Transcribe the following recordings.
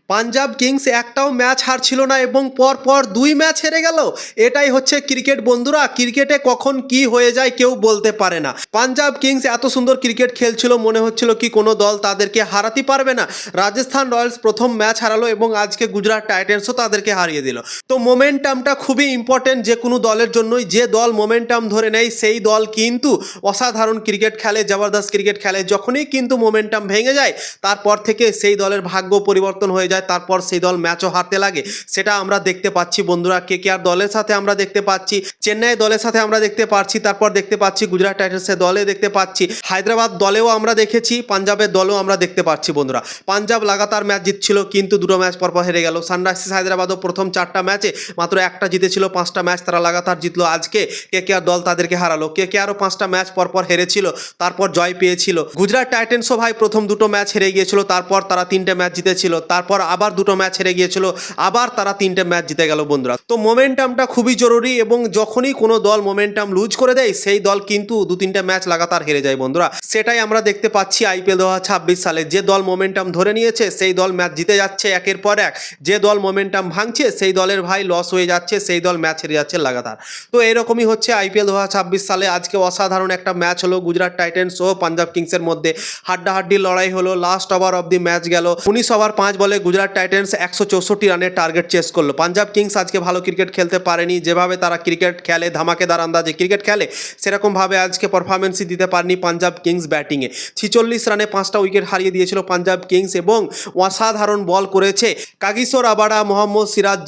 Punjab Kings একটাও match হারছিল না এবং পর দুই ম্যাচ হেরে গেল। এটাই হচ্ছে ক্রিকেট বন্ধুরা। ক্রিকেটে কখন কি হয়ে যায় কেউ বলতে পারে না। পাঞ্জাব কিংস এত সুন্দর ক্রিকেট খেলছিল, মনে হচ্ছিল কি কোনো দল তাদেরকে হারাতে পারবে না। রাজস্থান রয়্যালস প্রথম ম্যাচ হারালো এবং আজকে গুজরাট টাইটান্সও তাদেরকে হারিয়ে দিল। তো মোমেন্টামটা খুবই ইম্পর্টেন্ট যে কোনো দলের জন্যই। যে দল মোমেন্টাম ধরে নেয় সেই দল কিন্তু অসাধারণ ক্রিকেট খেলে, জবরদস্ত ক্রিকেট খেলে। যখনই কিন্তু মোমেন্টাম ভেঙে যায় তারপর থেকে সেই দলের ভাগ্য পরিবর্তন হয়ে যায়, তারপর সেই দল ম্যাচও হারতে লাগে। সেটা আমরা দেখতে পাচ্ছি বন্ধুরা। কেকেআর দলের সাথে আমরা দেখতে পাচ্ছি, চেন্নাই দলের সাথে আমরা দেখতে পাচ্ছি, তারপর দেখতে পাচ্ছি গুজরাট টাইটান্সের দলে দেখতে পাচ্ছি, হায়দ্রাবাদ দলেও আমরা দেখেছি, পাঞ্জাবের দলেও আমরা দেখতে পাচ্ছি বন্ধুরা। পাঞ্জাব লাগাতার ম্যাচ জিতছিল কিন্তু দুটো ম্যাচ পরপর হেরে গেল। সানরাইজার্স হায়দ্রাবাদও প্রথম 4টা ম্যাচে মাত্র একটা জিতেছিল, 5টা ম্যাচ তারা লাগাতার জিতলো। আজকে কেকেআর দল তাদেরকে হারালো। কেকেআরও 5টা ম্যাচ পরপর হেরেছিল, তারপর জয় পেয়েছিল। গুজরাট টাইটান্সও ভাই প্রথম দুটো ম্যাচ হেরে গিয়েছিল, তারপর তারা 3টে ম্যাচ জিতেছিল, তারপর আবার দুটো ম্যাচ হেরে গিয়েছিল, আবার তারা 3টে ম্যাচ জিতে গেল বন্ধুরা। তো মোমেন্টামটা খুবই জরুরি এবং যখনই কোনো দল মোমেন্টাম লুজ করে দেয় সেই দল কিন্তু 2-3টে ম্যাচ লাগাতার হেরে যায় বন্ধুরা। সেটাই আমরা দেখতে পাচ্ছি আইপিএল 2026 সালে। যে দল মোমেন্টাম ধরে নিয়েছে সেই দল ম্যাচ জিতে যাচ্ছে একের পর এক। যে দল মোমেন্টাম ভাঙছে সেই দলের ভাই লস হয়ে যাচ্ছে, সেই দল ম্যাচ হেরে যাচ্ছে লাগাতার। তো এরকমই হচ্ছে আইপিএল 2026 সালে। আজকে অসাধারণ একটা ম্যাচ হলো গুজরাট টাইটান্স ও পাঞ্জাব কিংসের মধ্যে। হাড্ডাহাড্ডি লড়াই হলো। Last over of the match গেল। 19 ওভার 5 বলে গুজরাট টাইটান্স 164 রানের টার্গেট চেস করলো। পাঞ্জাব কিংস আজকে ভালো ক্রিকেট খেলতে পারেনি। যেভাবে তারা ক্রিকেট খেলে, ধামাকেদার আন্দাজে ক্রিকেট খেলে, সেরকমভাবে আজকে পারফরমেন্সই দিতে পারেনি পাঞ্জাব কিংস ব্যাটিংয়ে। 46 রানে 5টা উইকেট হারিয়ে দিয়েছিল পাঞ্জাব কিংস এবং অসাধারণ বল করেছে Kagiso Rabada, Mohammad Siraj,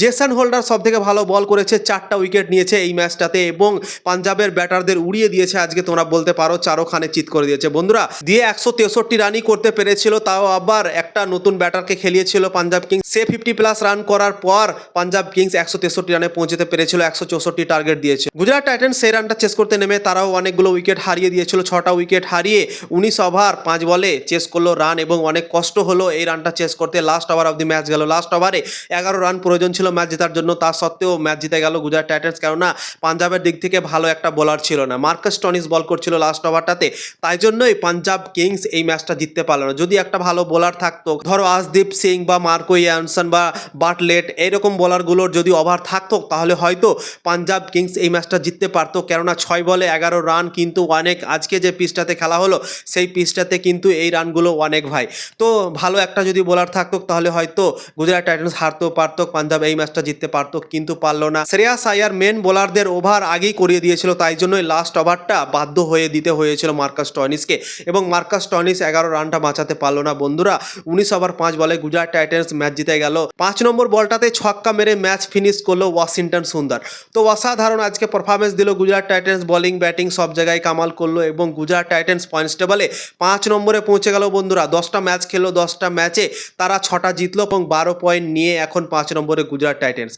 Jason holder সব থেকে ভালো বল করেছে। 4টা উইকেট নিয়েছে এই ম্যাচটাতে এবং পাঞ্জাবের ব্যাটারদের উড়িয়ে দিয়েছে। আজকে তোমরা বলতে পারো চারোখানে চিৎ করে দিয়েছে বন্ধুরা। দিয়ে 163 রানই করতে পেরেছিল, তাও আবার একটা নতুন ব্যাটারকে খেলিয়েছিল পাঞ্জাব কিংস। সে 50+ রান করার পর পাঞ্জাব কিংস 163 রানে পৌঁছতে পেরেছিল। 164 টার্গেট দিয়েছে। গুজরাট টাইটান্স সেই রানটা চেস করতে নেমে তারাও অনেকগুলো উইকেট হারিয়ে দিয়েছিল। 6টা উইকেট হারিয়ে 19 ওভার 5 বলে চেস করলো রান এবং অনেক কষ্ট হলো এই রানটা চেস করতে। Last over of the match গেল। লাস্ট ওভারে 11 রান প্রয়োজন ছিল ম্যাচ জেতার জন্য, তা সত্ত্বেও ম্যাচ জিতে গেল গুজরাট টাইটান্স। কেননা পাঞ্জাবের দিক থেকে ভালো একটা বোলার ছিল না, মার্কাস স্টনিস বল করছিল লাস্ট ওভারটাতে। তাই জন্যই পাঞ্জাব কিংস এই ম্যাচটা জিততে পারলো না। যদি একটা ভালো বোলার থাকতো, ধরো আশদীপ সিং বা মার্কো ইয়ানসন বা বাটলেট, এইরকম বোলারগুলোর যদি ওভার থাকতো তাহলে হয়তো পাঞ্জাব কিংস এই ম্যাচটা জিততে পারতো। কেননা 6 বলে 11 রান কিন্তু অনেক। আজকে যে পিচটাতে খেলা হলো সেই পিচটাতে কিন্তু এই রানগুলো অনেক ভাই। তো ভালো একটা যদি বোলার থাকতো তাহলে হয়তো গুজরাট টাইটান্স হারতেও পারতো, পাঞ্জাব এই ম্যাচটা জিততে পারতো, কিন্তু পারলো না। শ্রেয়াস আয়ার মেন বোলারদের ওভার আগেই করিয়ে দিয়েছিল, তাই জন্যই লাস্ট ওভারটা বাধ্য হয়ে দিতে হয়েছিল মার্কাস স্টয়নিসকে এবং মার্কাস স্টয়নিস 11 রানটা বাঁচাতে পারলো না বন্ধুরা। 19 ওভার 5 বলে গুজরাট টাইটান্স ম্যাচ জিতে গেল। 5 নম্বর বলটাতে ছক্কা মেরে ম্যাচ ফিনিশ করলো ওয়াশিংটন সুন্দর। তো অসাধারণ আজকে পারফরমেন্স দিল গুজরাট টাইটান্স। বোলিং ব্যাটিং সব জায়গায় কামাল করলো এবং গুজরাট টাইটান্স পয়েন্টস টেবলে 5 নম্বরে পৌঁছে গেল বন্ধুরা। 10টা ম্যাচ খেললো, 10টা ম্যাচে তারা 6টা জিতলো এবং 12 পয়েন্ট নিয়ে এখন 5 নম্বরে গুজরাট টাইটান্স।